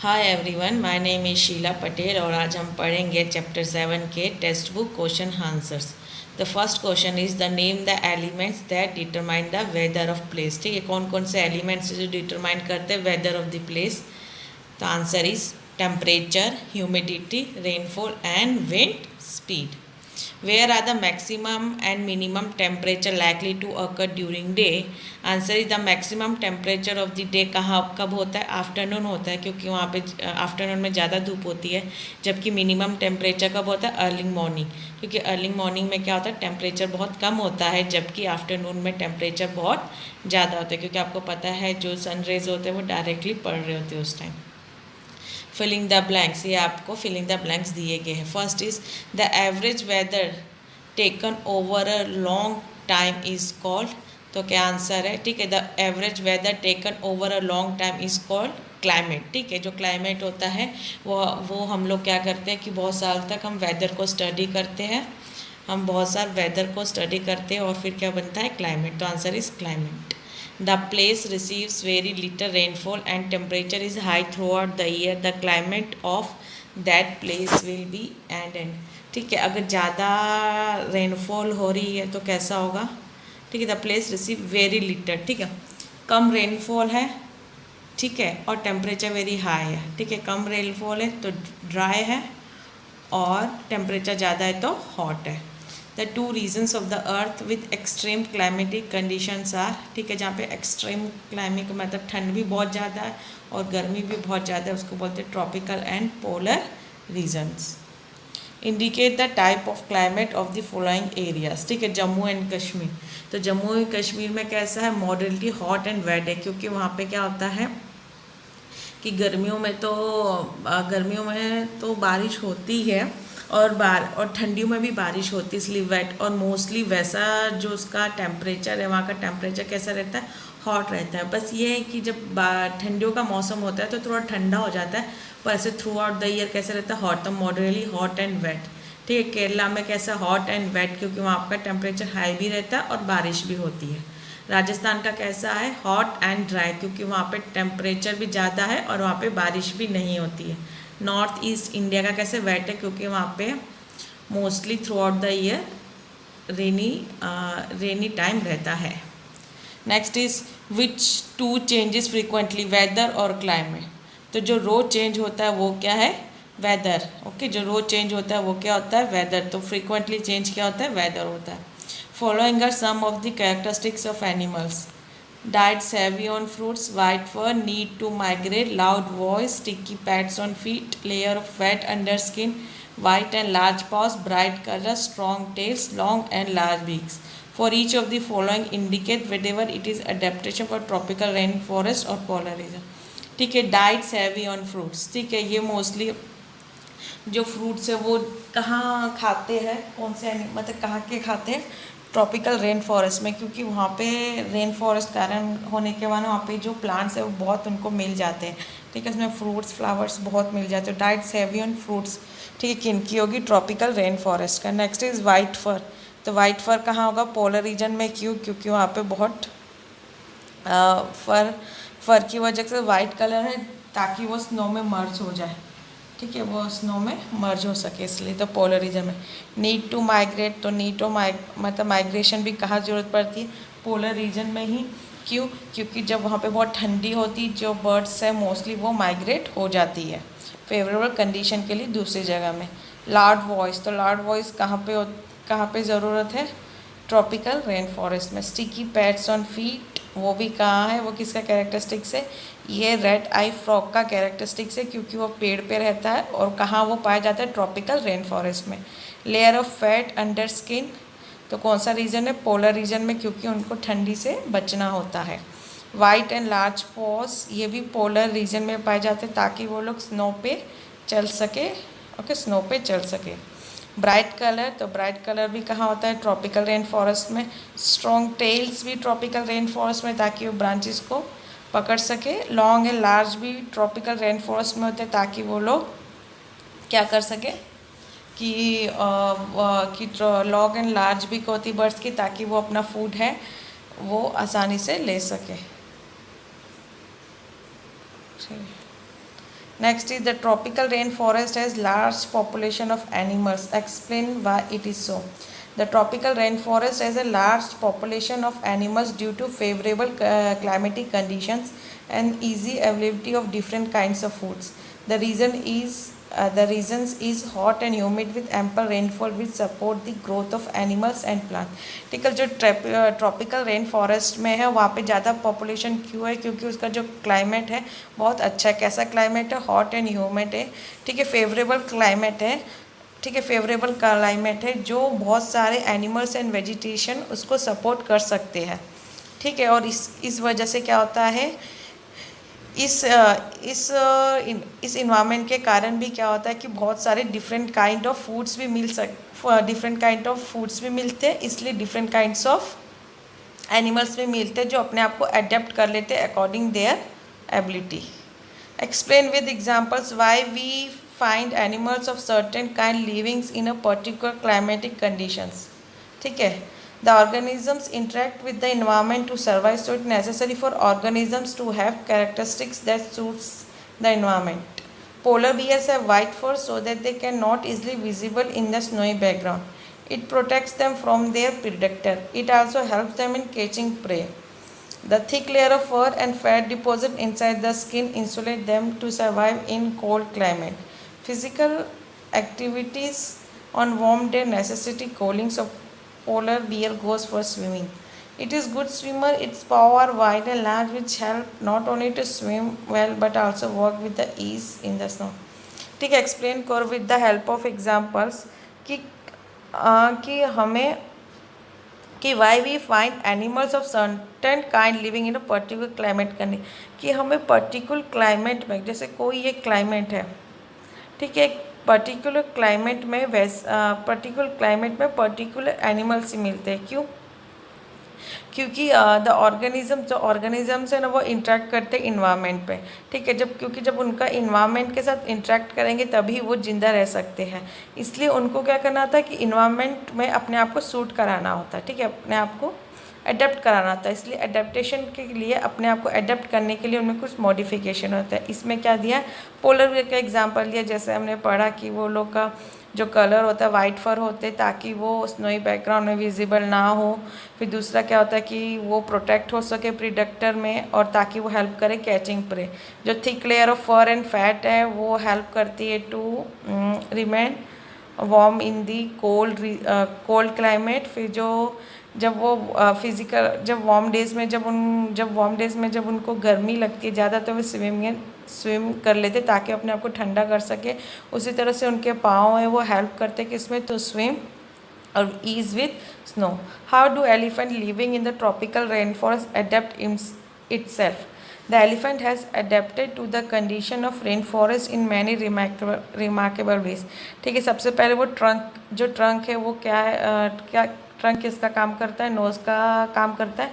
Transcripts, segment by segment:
Hi everyone, my name is Sheela Patel और आज हम पढ़ेंगे चैप्टर 7 के textbook question answers. The first question is the name the elements that determine the weather of place. ठीक है, कौन कौन से एलिमेंट्स जो डिटरमाइन करते हैं weather of the place. The answer is temperature, humidity, rainfall and wind speed. Where are the maximum and minimum temperature likely to occur during day? Answer is the maximum temperature of the day कहाँ कब होता है? Afternoon होता है, क्योंकि वहाँ पे afternoon में ज़्यादा धूप होती है। जबकि मिनिमम टेम्परेचर कब होता है? अर्ली मॉर्निंग, क्योंकि अर्ली मॉर्निंग में क्या होता है? टेम्परेचर बहुत कम होता है, जबकि आफ्टरनून में टेम्परेचर बहुत ज़्यादा होता है, क्योंकि आपको पता है जो सन रेज होते हैं वो डायरेक्टली पड़ रहे होते हैं उस टाइम। फिलिंग द ब्लैंक्स, ये आपको फिलिंग द ब्लैंक्स दिए गए हैं। First is the average weather taken over a long time is called. तो क्या आंसर है? ठीक है, the average weather taken over a long time is called climate. ठीक है, जो क्लाइमेट होता है वो हम लोग क्या करते हैं कि बहुत साल तक हम वेदर को स्टडी करते हैं, हम बहुत साल वेदर को स्टडी करते हैं और फिर क्या बनता है? क्लाइमेट। तो answer is climate. The place receives very little rainfall and temperature is high throughout the year. The climate of that place will be and ठीक है, अगर ज़्यादा रेनफॉल हो रही है तो कैसा होगा? ठीक है, the place receive very little, ठीक है, कम रेनफॉल है, ठीक है, और टेम्परेचर वेरी हाई है। ठीक है, कम रेनफॉल है तो ड्राई है और टेम्परेचर ज़्यादा है तो हॉट है। The two regions of the earth with extreme climatic conditions are. ठीक है, जहाँ पे एक्सट्रीम क्लाइमेट मतलब ठंड भी बहुत ज़्यादा है और गर्मी भी बहुत ज़्यादा है, उसको बोलते हैं tropical and polar regions. Indicate the type of climate of the following areas. ठीक है, जम्मू एंड कश्मीर, तो जम्मू एंड कश्मीर में कैसा है? मॉडरेटली हॉट एंड वेट है, क्योंकि वहाँ पे क्या होता है कि गर्मियों में तो बारिश होती है और ठंडियों में भी बारिश होती है, इसलिए वेट। और मोस्टली वैसा जो उसका टेम्परेचर है, वहाँ का टेम्परेचर कैसा रहता है? हॉट रहता है। बस ये है कि जब ठंडियों का मौसम होता है तो थोड़ा ठंडा हो जाता है, पर ऐसे थ्रू आउट द ईयर कैसे रहता है? हॉट, तो मॉडरेटली हॉट एंड वेट। ठीक है, केरला में कैसा? हॉट एंड वेट, क्योंकि वहाँ आपका टेम्परेचर हाई भी रहता है और बारिश भी होती है। राजस्थान का कैसा है? हॉट एंड ड्राई, क्योंकि वहाँ पे टेम्परेचर भी ज़्यादा है और वहाँ पे बारिश भी नहीं होती है। नॉर्थ ईस्ट इंडिया का कैसे? वेट है, क्योंकि वहाँ पे mostly throughout the year rainy time रहता है। Next is which two changes frequently, weather और क्लाइमेट। तो जो रोज चेंज होता है वो क्या है? वेदर। ओके, जो रोज चेंज होता है वो क्या होता है? वेदर। तो फ्रीक्वेंटली चेंज क्या होता है? वेदर होता है। Following are some of the characteristics of animals. Diets heavy on fruits, white fur, need to migrate, loud voice, sticky pads on feet, layer of fat under skin, white and large paws, bright color, strong tails, long and large beaks. For each of the following indicate whether it is adaptation for tropical rainforest or polar region. ठीक है, diets heavy on fruits. ठीक है, ये mostly जो fruits है वो कहाँ खाते हैं, कौन से मतलब कहाँ के खाते हैं? ट्रॉपिकल रेन फॉरेस्ट में, क्योंकि वहाँ पे रेन फॉरेस्ट कारण होने के बाद वहाँ पे जो प्लांट्स है वो बहुत उनको मिल जाते हैं। ठीक है, उसमें फ्रूट्स फ्लावर्स बहुत मिल जाते हैं। डाइट्स हैवी ऑन फ्रूट्स, ठीक है, किनकी होगी? ट्रॉपिकल रेन फॉरेस्ट का। Next is white fur. तो वाइट फर कहाँ होगा? पोलर रीजन में। क्यों? क्योंकि वहाँ पे बहुत फर की वजह से वाइट कलर है, ताकि वो स्नो में मर्ज हो जाए। ठीक है, वो स्नो में मर्ज हो सके, इसलिए तो पोलर रीजन में। नीड टू माइग्रेट, तो नीड टू मतलब माइग्रेशन भी कहाँ ज़रूरत पड़ती है? पोलर रीजन में ही। क्यों? क्योंकि जब वहाँ पे बहुत ठंडी होती, जो बर्ड्स है मोस्टली वो माइग्रेट हो जाती है फेवरेबल कंडीशन के लिए दूसरी जगह में। लाउड वॉइस, तो लाउड वॉइस कहाँ पे ज़रूरत है? ट्रॉपिकल रेन फॉरेस्ट में। स्टिकी पैड्स ऑन फीट, वो भी कहाँ है? वो किसका कैरेक्टरिस्टिक्स है? ये रेड आई फ्रॉग का कैरेक्टरिस्टिक्स है, क्योंकि वो पेड़ पे रहता है और कहाँ वो पाया जाता है? ट्रॉपिकल रेन फॉरेस्ट में। Layer of fat under skin, तो कौन सा रीजन है? पोलर रीजन में, क्योंकि उनको ठंडी से बचना होता है। वाइट एंड लार्ज पॉज, ये भी पोलर रीजन में पाए जाते हैं, ताकि वो लोग स्नो पे चल सके। ओके, स्नो पे चल सके। ब्राइट कलर, तो ब्राइट कलर भी कहाँ होता है? ट्रॉपिकल रेन फॉरेस्ट में। स्ट्रॉन्ग टेल्स भी ट्रॉपिकल रेन फॉरेस्ट में, ताकि वो ब्रांचेस को पकड़ सके। लॉन्ग एंड लार्ज भी ट्रॉपिकल रेन फॉरेस्ट में होते हैं, ताकि वो लोग क्या कर सके कि लॉन्ग एंड लार्ज भी होती बर्ड्स की, ताकि वो अपना फूड है वो आसानी से ले सके। Next is the tropical rainforest has large population of animals. Explain why it is so. The tropical rainforest has a large population of animals due to favorable climatic conditions and easy availability of different kinds of foods. The reasons is hot and humid with ample rainfall which support the growth of animals and plants. ठीक है, जो tropical rain forest में है वहाँ पे ज़्यादा population क्यों है? क्योंकि उसका जो क्लाइमेट है बहुत अच्छा है. कैसा क्लाइमेट है? हॉट एंड ह्यूमिड है. ठीक है, फेवरेबल क्लाइमेट है. ठीक है, फेवरेबल क्लाइमेट है जो बहुत सारे एनिमल्स एंड वेजिटेशन उसको सपोर्ट कर सकते हैं. ठीक है, और इस वजह से क्या होता है, इस इन्वायरमेंट के कारण भी क्या होता है कि बहुत सारे डिफरेंट काइंड ऑफ फूड्स भी मिलते हैं. इसलिए डिफरेंट काइंड्स ऑफ एनिमल्स भी मिलते हैं जो अपने आप को अडेप्ट कर लेते हैं according their ability. Explain with examples why we find animals of certain kind living in a particular climatic conditions. ठीक है, the organisms interact with the environment to survive, so it's necessary for organisms to have characteristics that suits the environment. Polar bears have white fur so that they can not easily visible in the snowy background. It protects them from their predator. It also helps them in catching prey. The thick layer of fur and fat deposit inside the skin insulate them to survive in cold climate. Physical activities on warm day necessitate cooling, so polar bear goes for swimming. It is good swimmer. Its paws are wide and large, which help not only to swim well but also work with the ease in the snow. ठीक है, explain करो with the help of examples कि हमें कि why we find animals of certain kind living in a particular climate करने, कि हमें particular climate में, जैसे कोई एक क्लाइमेट है, ठीक है, पर्टिकुलर क्लाइमेट में पर्टिकुलर एनिमल्स ही मिलते हैं. क्यों? क्योंकि द ऑर्गेनिजम्स है ना वो इंटरेक्ट करते हैं इन्वायरमेंट पे. ठीक है, क्योंकि जब उनका इन्वायरमेंट के साथ इंटरेक्ट करेंगे तभी वो जिंदा रह सकते हैं. इसलिए उनको क्या करना होता है कि इन्वायरमेंट में अपने आप को सूट कराना होता है. ठीक है, अपने आप को अडेप्ट कराना होता है. इसलिए अडेप्टेशन के लिए, अपने आप को अडेप्ट करने के लिए उनमें कुछ मॉडिफिकेशन होता है. इसमें क्या दिया, पोलर बेयर का एग्जांपल लिया. जैसे हमने पढ़ा कि वो लोग का जो कलर होता है वाइट फर होते हैं ताकि वो स्नोई बैकग्राउंड में विजिबल ना हो. फिर दूसरा क्या होता है कि वो प्रोटेक्ट हो सके प्रीडेटर में, और ताकि वो हेल्प करे कैचिंग प्रे. जो thick layer of fur and fat है वो हेल्प करती है to remain warm in the cold climate. फिर जब वार्म डेज में जब उनको गर्मी लगती है ज़्यादा तो वे स्विम कर लेते ताकि अपने आप को ठंडा कर सके. उसी तरह से उनके पाँव हैं वो हेल्प करते किसमें, तो स्विम और ease with snow. How do elephant living in the tropical rain forest adapt itself? The elephant has adapted to the condition of rainforest in many remarkable ways. ठीक है, सबसे पहले वो ट्रंक है वो क्या है, ट्रंक किसका काम करता है, नोज़ का काम करता है,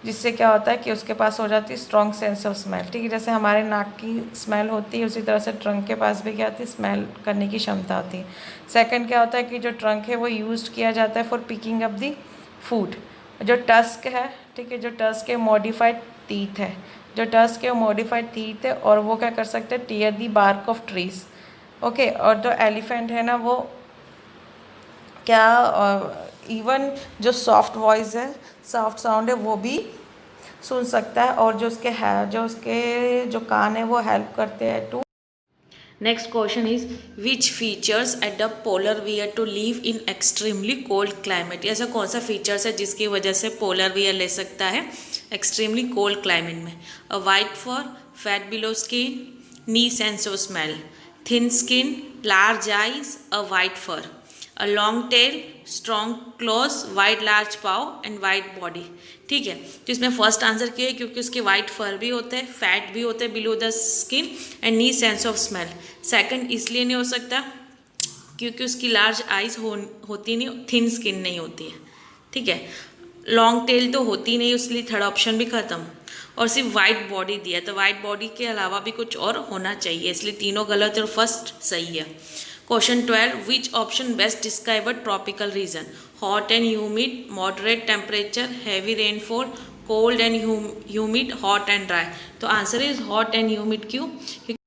जिससे क्या होता है कि उसके पास हो जाती है स्ट्रॉन्ग सेंस ऑफ स्मेल. ठीक है, जैसे हमारे नाक की स्मेल होती है उसी तरह से ट्रंक के पास भी क्या होती है, स्मेल करने की क्षमता होती है. सेकंड क्या होता है कि जो ट्रंक है वो यूज किया जाता है for picking up the food. जो टस्क है, ठीक है, जो टस्क है मॉडिफाइड टीथ है, और वो क्या कर सकते हैं, tear the bark of trees. Okay, और जो एलिफेंट है ना वो क्या इवन जो सॉफ्ट वॉइस है, सॉफ्ट साउंड है वो भी सुन सकता है, और जो उसके कान है वो हेल्प करते हैं too. Next question is which features adapt polar bear to live in extremely cold climate. ऐसा कौन सा फीचर्स है जिसकी वजह से पोलर बियर ले सकता है एक्सट्रीमली कोल्ड क्लाइमेट में. A white fur, fat below skin, keen sense of smell, thin skin, large eyes, a white fur, a long tail, strong claws, wide large paw and wide body. ठीक है, तो इसमें first answer क्या है, क्योंकि उसके white फर भी होते हैं, फैट भी होते हैं below the skin, and knee sense of smell. Second इसलिए नहीं हो सकता क्योंकि उसकी लार्ज आइज होती नहीं, थिन स्किन नहीं होती है. ठीक है, लॉन्ग टेल तो होती नहीं, इसलिए थर्ड ऑप्शन भी खत्म. और सिर्फ वाइट बॉडी दिया, तो वाइट बॉडी के अलावा भी कुछ और होना चाहिए, इसलिए तीनों गलत और फर्स्ट सही है. Question 12. Which option best describe a tropical region? Hot and humid, moderate temperature, heavy rainfall, cold and humid, hot and dry. तो answer is hot and humid. क्यों?